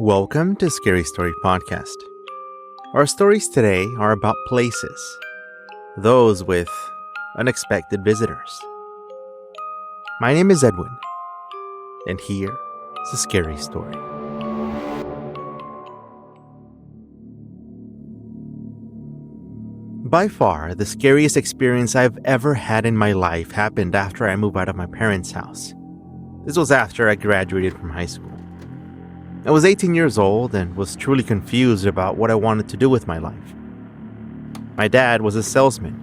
Welcome to Scary Story Podcast. Our stories today are about places, those with unexpected visitors. My name is Edwin, and here is a scary story. By far, the scariest experience I've ever had in my life happened after I moved out of my parents' house. This was after I graduated from high school. I was 18 years old and was truly confused about what I wanted to do with my life. My dad was a salesman.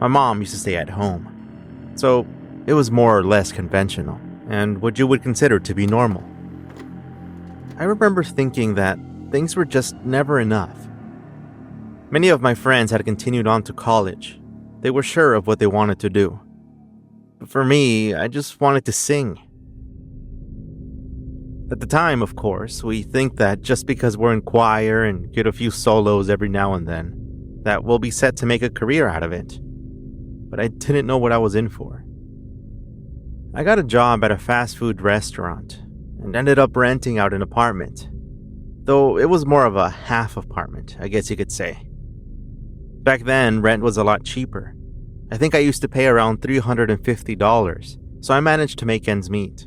My mom used to stay at home. So it was more or less conventional and what you would consider to be normal. I remember thinking that things were just never enough. Many of my friends had continued on to college. They were sure of what they wanted to do. But for me, I just wanted to sing. At the time, of course, we think that just because we're in choir and get a few solos every now and then, that we'll be set to make a career out of it. But I didn't know what I was in for. I got a job at a fast food restaurant and ended up renting out an apartment, though it was more of a half apartment, I guess you could say. Back then, rent was a lot cheaper. I think I used to pay around $350, so I managed to make ends meet.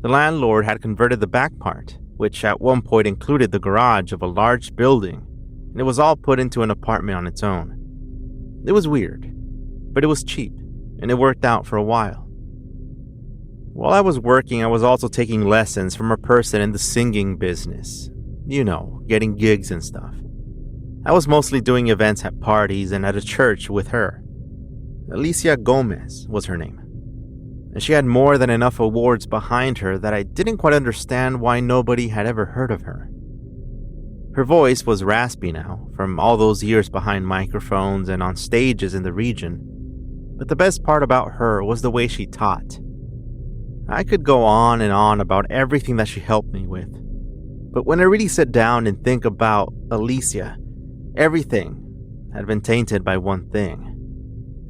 The landlord had converted the back part, which at one point included the garage of a large building, and it was all put into an apartment on its own. It was weird, but it was cheap, and it worked out for a while. While I was working, I was also taking lessons from a person in the singing business. You know, getting gigs and stuff. I was mostly doing events at parties and at a church with her. Alicia Gomez was her name. And she had more than enough awards behind her that I didn't quite understand why nobody had ever heard of her. Her voice was raspy now, from all those years behind microphones and on stages in the region, but the best part about her was the way she taught. I could go on and on about everything that she helped me with, but when I really sit down and think about Alicia, everything had been tainted by one thing,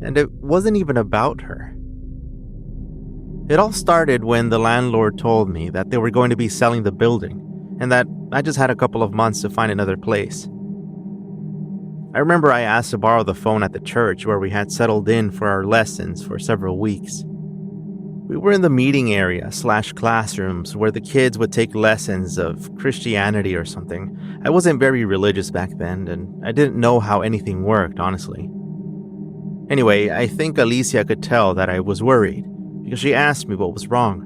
and it wasn't even about her. It all started when the landlord told me that they were going to be selling the building and that I just had a couple of months to find another place. I remember I asked to borrow the phone at the church where we had settled in for our lessons for several weeks. We were in the meeting area / classrooms where the kids would take lessons of Christianity or something. I wasn't very religious back then and I didn't know how anything worked, honestly. Anyway, I think Alicia could tell that I was worried, because she asked me what was wrong.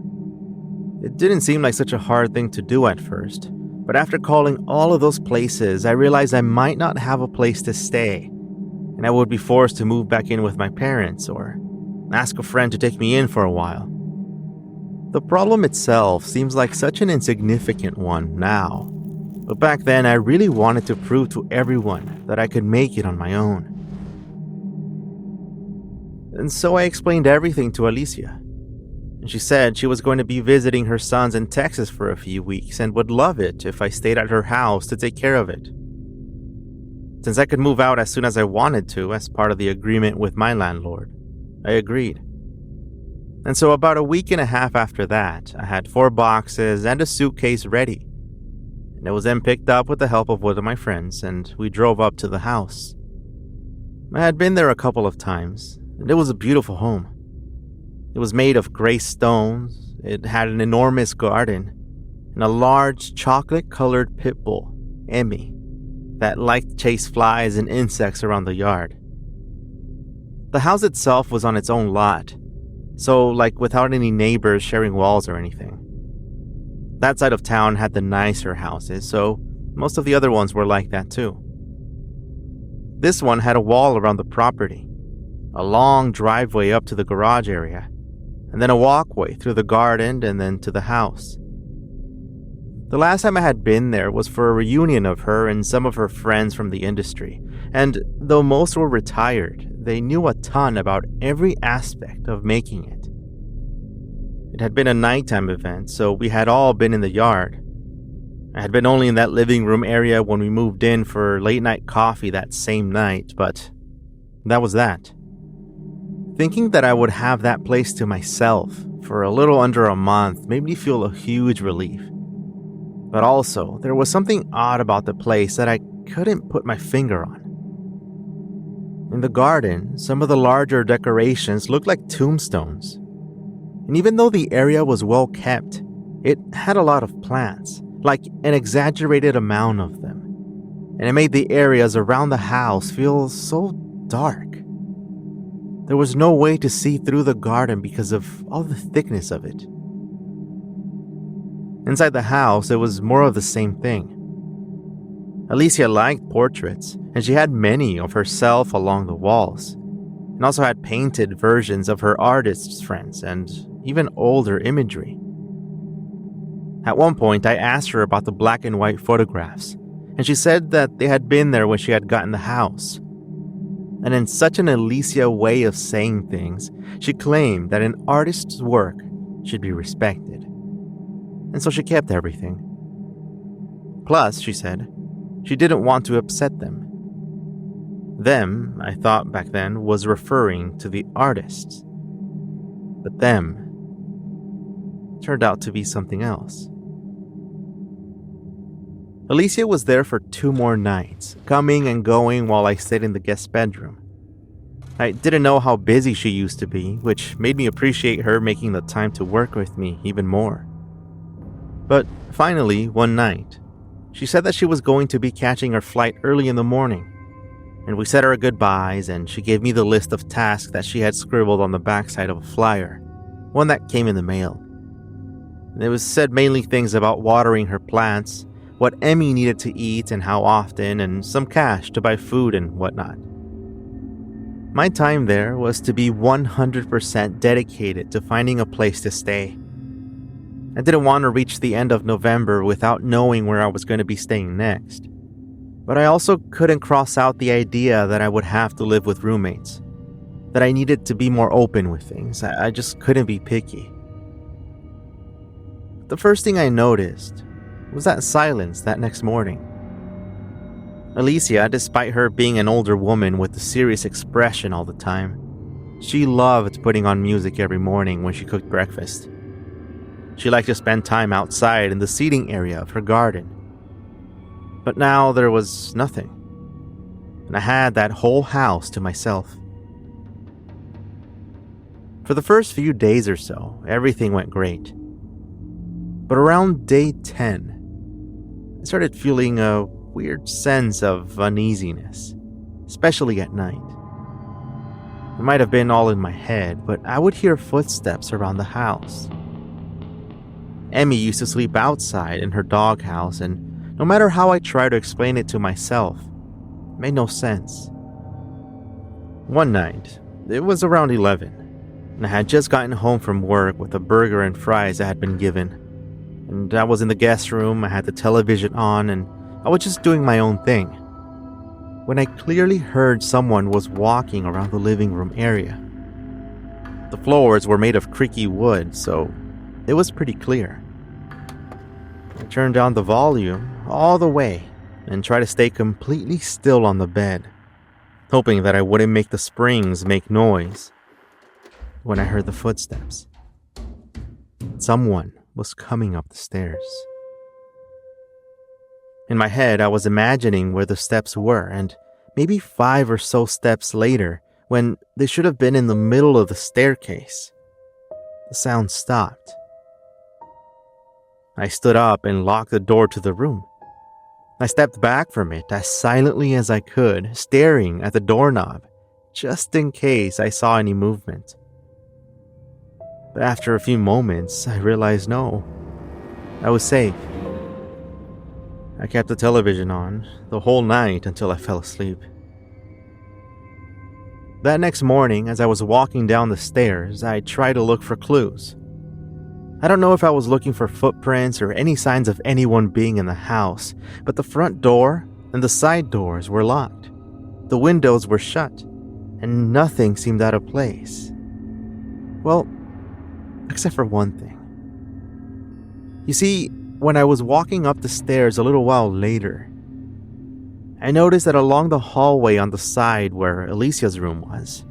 It didn't seem like such a hard thing to do at first, but after calling all of those places, I realized I might not have a place to stay, and I would be forced to move back in with my parents or ask a friend to take me in for a while. The problem itself seems like such an insignificant one now, but back then I really wanted to prove to everyone that I could make it on my own. And so I explained everything to Alicia. And she said she was going to be visiting her sons in Texas for a few weeks and would love it if I stayed at her house to take care of it. Since I could move out as soon as I wanted to as part of the agreement with my landlord, I agreed. And so about a week and a half after that, I had 4 boxes and a suitcase ready. And it was then picked up with the help of one of my friends, and we drove up to the house. I had been there a couple of times, and it was a beautiful home. It was made of gray stones, it had an enormous garden, and a large chocolate-colored pit bull, Emmy, that liked to chase flies and insects around the yard. The house itself was on its own lot, so without any neighbors sharing walls or anything. That side of town had the nicer houses, so most of the other ones were like that too. This one had a wall around the property, a long driveway up to the garage area, and then a walkway through the garden and then to the house. The last time I had been there was for a reunion of her and some of her friends from the industry, and though most were retired, they knew a ton about every aspect of making it. It had been a nighttime event, so we had all been in the yard. I had been only in that living room area when we moved in for late night coffee that same night, but that was that. Thinking that I would have that place to myself for a little under a month made me feel a huge relief. But also, there was something odd about the place that I couldn't put my finger on. In the garden, some of the larger decorations looked like tombstones. And even though the area was well kept, it had a lot of plants, like an exaggerated amount of them. And it made the areas around the house feel so dark. There was no way to see through the garden because of all the thickness of it. Inside the house, it was more of the same thing. Alicia liked portraits, and she had many of herself along the walls, and also had painted versions of her artist's friends and even older imagery. At one point, I asked her about the black and white photographs, and she said that they had been there when she had gotten the house. And in such an Alicia way of saying things, she claimed that an artist's work should be respected. And so she kept everything. Plus, she said, she didn't want to upset them. Them, I thought back then, was referring to the artists. But them turned out to be something else. Alicia was there for 2 more nights, coming and going while I stayed in the guest bedroom. I didn't know how busy she used to be, which made me appreciate her making the time to work with me even more. But finally, one night, she said that she was going to be catching her flight early in the morning, and we said our goodbyes, and she gave me the list of tasks that she had scribbled on the backside of a flyer, one that came in the mail. It was said mainly things about watering her plants, what Emmy needed to eat and how often, and some cash to buy food and whatnot. My time there was to be 100% dedicated to finding a place to stay. I didn't want to reach the end of November without knowing where I was going to be staying next. But I also couldn't cross out the idea that I would have to live with roommates, that I needed to be more open with things. I just couldn't be picky. The first thing I noticed was that silence that next morning. Alicia, despite her being an older woman with a serious expression all the time, she loved putting on music every morning when she cooked breakfast. She liked to spend time outside in the seating area of her garden. But now there was nothing, and I had that whole house to myself. For the first few days or so, everything went great. But around day 10, I started feeling a weird sense of uneasiness, especially at night. It might have been all in my head, but I would hear footsteps around the house. Emmy used to sleep outside in her doghouse, and no matter how I tried to explain it to myself, it made no sense. One night, it was around 11, and I had just gotten home from work with a burger and fries I had been given. And I was in the guest room, I had the television on, and I was just doing my own thing, when I clearly heard someone was walking around the living room area. The floors were made of creaky wood, so it was pretty clear. I turned down the volume all the way and tried to stay completely still on the bed, hoping that I wouldn't make the springs make noise. When I heard the footsteps, someone was coming up the stairs. In my head, I was imagining where the steps were, and maybe 5 or so steps later, when they should have been in the middle of the staircase, the sound stopped. I stood up and locked the door to the room. I stepped back from it as silently as I could, staring at the doorknob, just in case I saw any movement. But after a few moments, I realized no, I was safe. I kept the television on the whole night until I fell asleep. That next morning, as I was walking down the stairs, I tried to look for clues. I don't know if I was looking for footprints or any signs of anyone being in the house, but the front door and the side doors were locked. The windows were shut, and nothing seemed out of place. Well, except for one thing. You see, when I was walking up the stairs a little while later, I noticed that along the hallway on the side where Alicia's room was,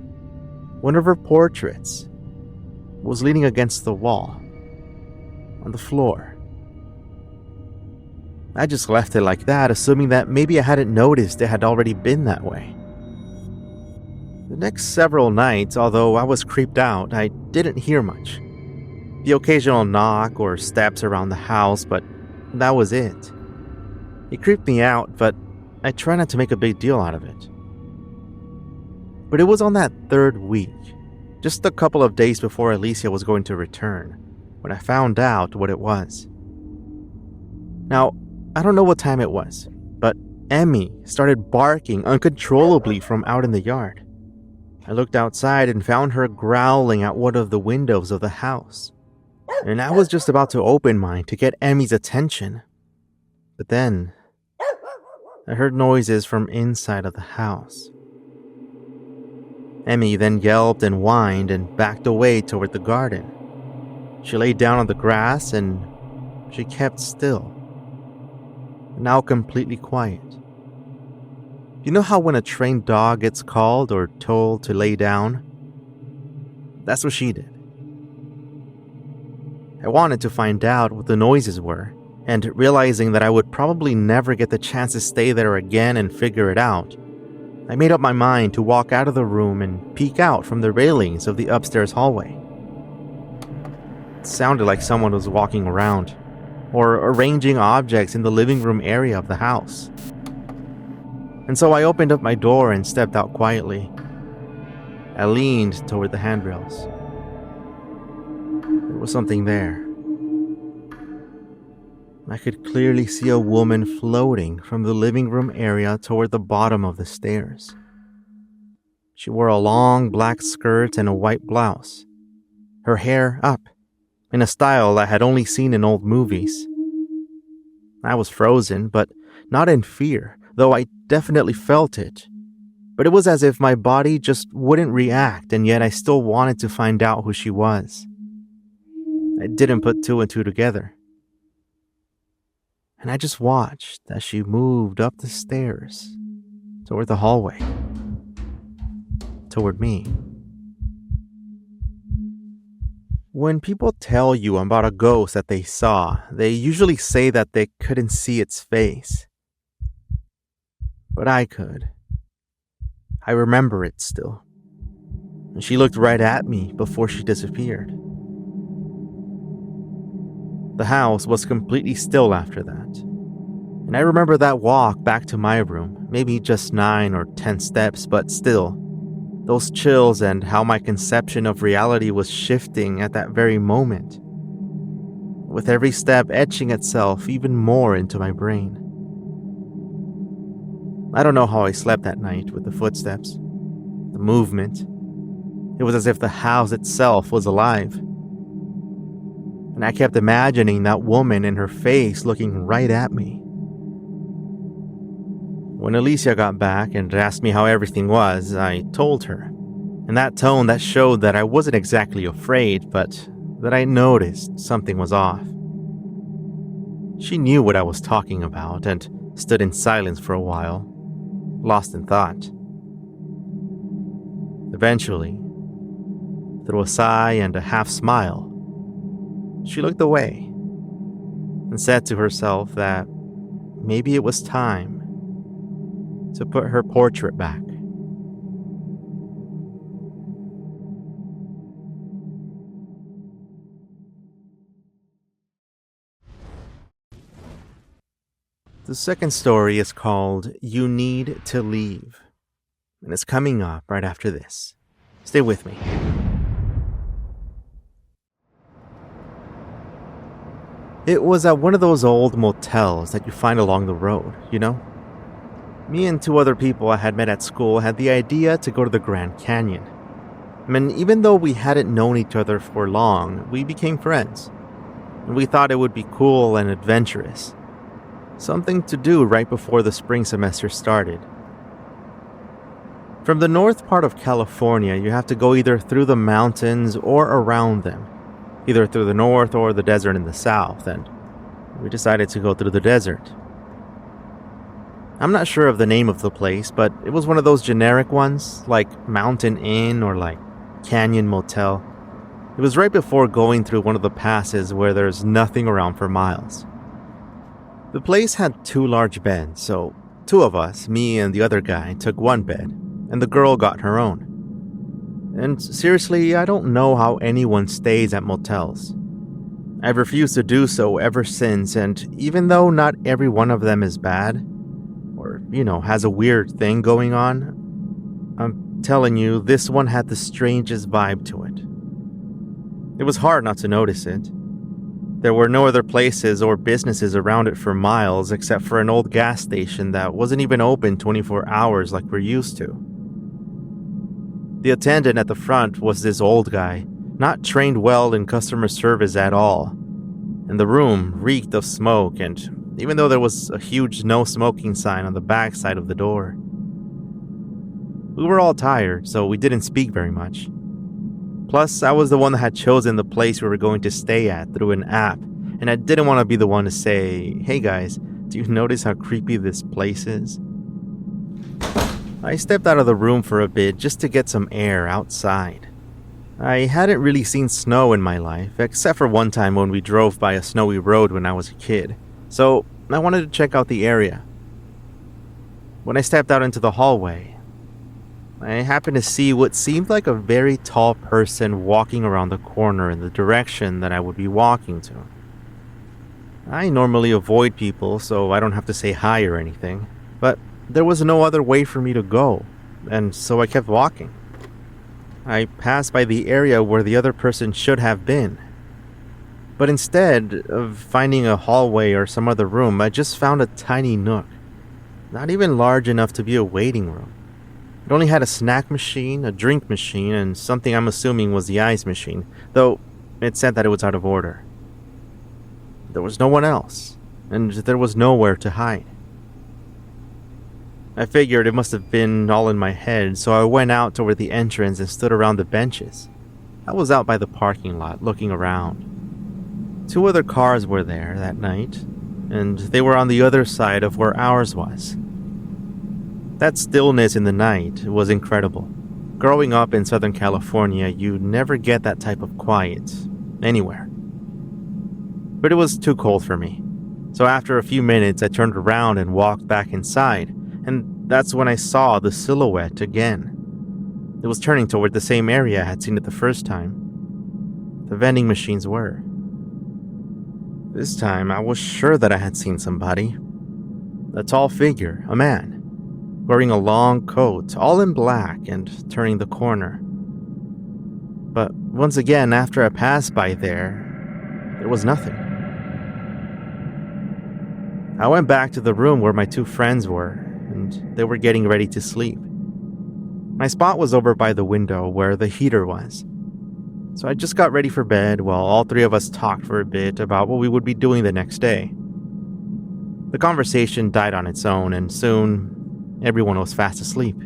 one of her portraits was leaning against the wall, on the floor. I just left it like that, assuming that maybe I hadn't noticed it had already been that way. The next several nights, although I was creeped out, I didn't hear much. The occasional knock or steps around the house, but that was it. It creeped me out, but I tried not to make a big deal out of it. But it was on that third week, just a couple of days before Alicia was going to return, when I found out what it was. Now, I don't know what time it was, but Emmy started barking uncontrollably from out in the yard. I looked outside and found her growling at one of the windows of the house. And I was just about to open mine to get Emmy's attention. But then, I heard noises from inside of the house. Emmy then yelped and whined and backed away toward the garden. She lay down on the grass and she kept still. Now completely quiet. You know how when a trained dog gets called or told to lay down? That's what she did. I wanted to find out what the noises were, and realizing that I would probably never get the chance to stay there again and figure it out, I made up my mind to walk out of the room and peek out from the railings of the upstairs hallway. It sounded like someone was walking around, or arranging objects in the living room area of the house. And so I opened up my door and stepped out quietly. I leaned toward the handrails. There was something there. I could clearly see a woman floating from the living room area toward the bottom of the stairs. She wore a long black skirt and a white blouse, her hair up, in a style I had only seen in old movies. I was frozen, but not in fear, though I definitely felt it. But it was as if my body just wouldn't react, and yet I still wanted to find out who she was. I didn't put two and two together. And I just watched as she moved up the stairs toward the hallway, toward me. When people tell you about a ghost that they saw, they usually say that they couldn't see its face. But I could. I remember it still. And she looked right at me before she disappeared. The house was completely still after that. And I remember that walk back to my room, maybe just 9 or 10 steps, but still, those chills and how my conception of reality was shifting at that very moment, with every step etching itself even more into my brain. I don't know how I slept that night with the footsteps, the movement. It was as if the house itself was alive. And I kept imagining that woman and her face looking right at me. When Alicia got back and asked me how everything was, I told her, in that tone that showed that I wasn't exactly afraid, but that I noticed something was off. She knew what I was talking about and stood in silence for a while, lost in thought. Eventually, through a sigh and a half smile, she looked away and said to herself that maybe it was time to put her portrait back. The second story is called You Need to Leave, and it's coming up right after this. Stay with me. It was at one of those old motels that you find along the road, you know? Me and 2 other people I had met at school had the idea to go to the Grand Canyon. And even though we hadn't known each other for long, we became friends. And we thought it would be cool and adventurous. Something to do right before the spring semester started. From the north part of California, you have to go either through the mountains or around them. Either through the north or the desert in the south, and we decided to go through the desert. I'm not sure of the name of the place, but it was one of those generic ones, like Mountain Inn or like Canyon Motel. It was right before going through one of the passes where there's nothing around for miles. The place had 2 large beds, so 2 of us, me and the other guy, took one bed, and the girl got her own. And seriously, I don't know how anyone stays at motels. I've refused to do so ever since, and even though not every one of them is bad, or, has a weird thing going on, I'm telling you, this one had the strangest vibe to it. It was hard not to notice it. There were no other places or businesses around it for miles except for an old gas station that wasn't even open 24 hours like we're used to. The attendant at the front was this old guy, not trained well in customer service at all, and the room reeked of smoke, and even though there was a huge no smoking sign on the back side of the door. We were all tired, so we didn't speak very much. Plus, I was the one that had chosen the place we were going to stay at through an app, and I didn't want to be the one to say, "Hey guys, do you notice how creepy this place is?" I stepped out of the room for a bit just to get some air outside. I hadn't really seen snow in my life, except for one time when we drove by a snowy road when I was a kid, so I wanted to check out the area. When I stepped out into the hallway, I happened to see what seemed like a very tall person walking around the corner in the direction that I would be walking to. I normally avoid people, so I don't have to say hi or anything, but there was no other way for me to go, and so I kept walking. I passed by the area where the other person should have been, but instead of finding a hallway or some other room, I just found a tiny nook, not even large enough to be a waiting room. It only had a snack machine, a drink machine, and something I'm assuming was the ice machine, though it said that it was out of order. There was no one else, and there was nowhere to hide. I figured it must have been all in my head, so I went out toward the entrance and stood around the benches. I was out by the parking lot, looking around. 2 other cars were there that night, and they were on the other side of where ours was. That stillness in the night was incredible. Growing up in Southern California, you never get that type of quiet anywhere. But it was too cold for me. So after a few minutes, I turned around and walked back inside, and that's when I saw the silhouette again. It was turning toward the same area I had seen it the first time. The vending machines were. This time, I was sure that I had seen somebody. A tall figure, a man, wearing a long coat, all in black, and turning the corner. But once again, after I passed by there was nothing. I went back to the room where my 2 friends were, and they were getting ready to sleep. My spot was over by the window where the heater was. So I just got ready for bed while all 3 of us talked for a bit about what we would be doing the next day. The conversation died on its own, and soon everyone was fast asleep.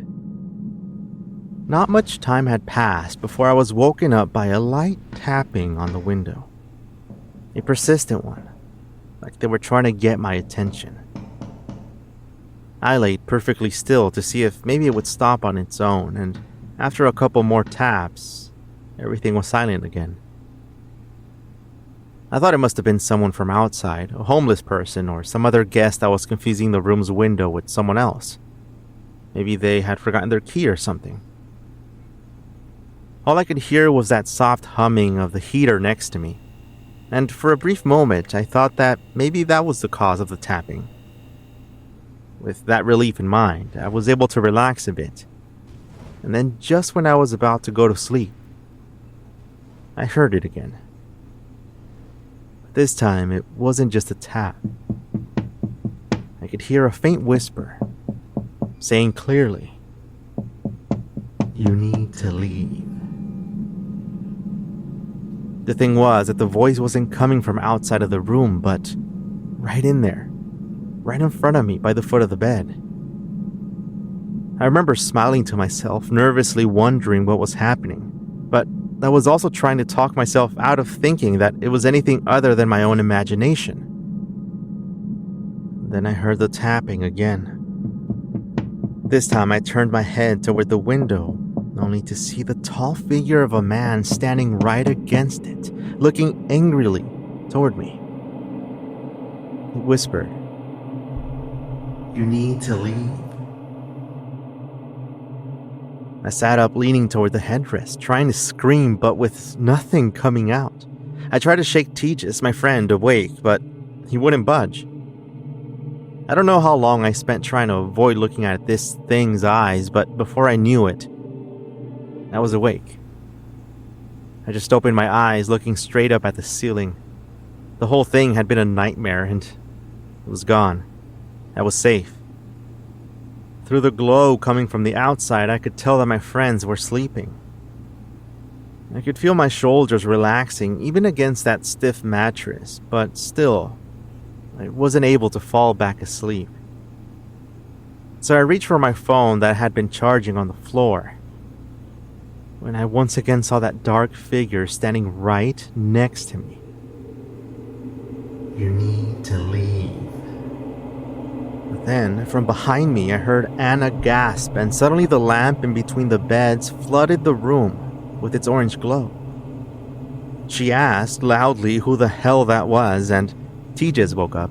Not much time had passed before I was woken up by a light tapping on the window. A persistent one, like they were trying to get my attention. I laid perfectly still to see if maybe it would stop on its own, and after a couple more taps, everything was silent again. I thought it must have been someone from outside, a homeless person or some other guest that was confusing the room's window with someone else. Maybe they had forgotten their key or something. All I could hear was that soft humming of the heater next to me, and for a brief moment I thought that maybe that was the cause of the tapping. With that relief in mind, I was able to relax a bit, and then just when I was about to go to sleep, I heard it again. This time it wasn't just a tap. I could hear a faint whisper, saying clearly, "You need to leave." The thing was that the voice wasn't coming from outside of the room, but right in there, right in front of me by the foot of the bed. I remember smiling to myself, nervously wondering what was happening, but I was also trying to talk myself out of thinking that it was anything other than my own imagination. Then I heard the tapping again. This time I turned my head toward the window, only to see the tall figure of a man standing right against it, looking angrily toward me. He whispered, You need to leave. I sat up, leaning toward the headrest, trying to scream, but with nothing coming out. I tried to shake Tejas, my friend, awake, but he wouldn't budge. I don't know how long I spent trying to avoid looking at this thing's eyes, but before I knew it, I was awake. I just opened my eyes, looking straight up at the ceiling. The whole thing had been a nightmare, and it was gone. I was safe. Through the glow coming from the outside, I could tell that my friends were sleeping. I could feel my shoulders relaxing, even against that stiff mattress, but still, I wasn't able to fall back asleep. So I reached for my phone that had been charging on the floor, when I once again saw that dark figure standing right next to me. You need to leave. But then, from behind me, I heard Anna gasp, and suddenly the lamp in between the beds flooded the room with its orange glow. She asked loudly who the hell that was, and Tejas woke up,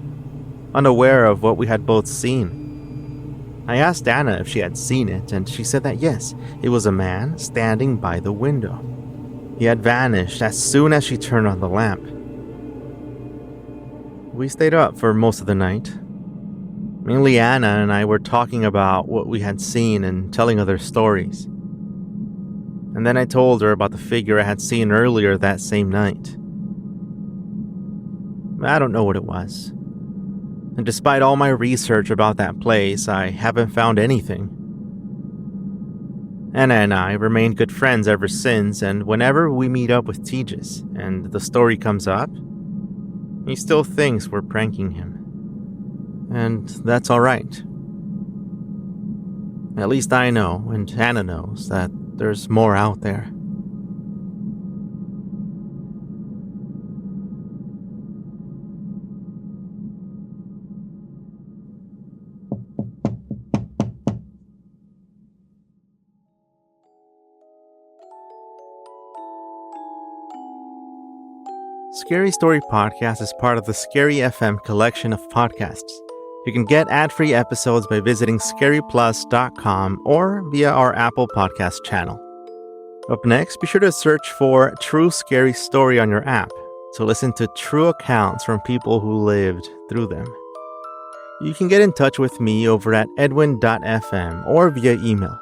unaware of what we had both seen. I asked Anna if she had seen it, and she said that yes, it was a man standing by the window. He had vanished as soon as she turned on the lamp. We stayed up for most of the night. Mainly Anna and I were talking about what we had seen and telling other stories. And then I told her about the figure I had seen earlier that same night. I don't know what it was. And despite all my research about that place, I haven't found anything. Anna and I remained good friends ever since, and whenever we meet up with Tejas and the story comes up, he still thinks we're pranking him. And that's alright. At least I know, and Anna knows, that there's more out there. Scary Story Podcast is part of the Scary FM collection of podcasts. You can get ad-free episodes by visiting scaryplus.com or via our Apple Podcast channel. Up next, be sure to search for True Scary Story on your app to listen to true accounts from people who lived through them. You can get in touch with me over at edwin.fm or via email.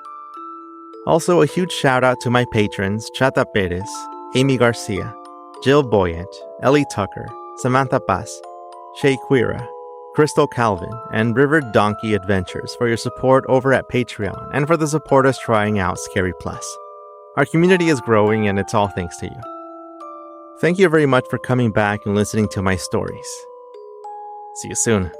Also, a huge shout out to my patrons Chata Perez, Amy Garcia, Jill Boyett, Ellie Tucker, Samantha Paz, Shay Quira, Crystal Calvin, and River Donkey Adventures for your support over at Patreon and for the supporters trying out Scary Plus. Our community is growing and it's all thanks to you. Thank you very much for coming back and listening to my stories. See you soon.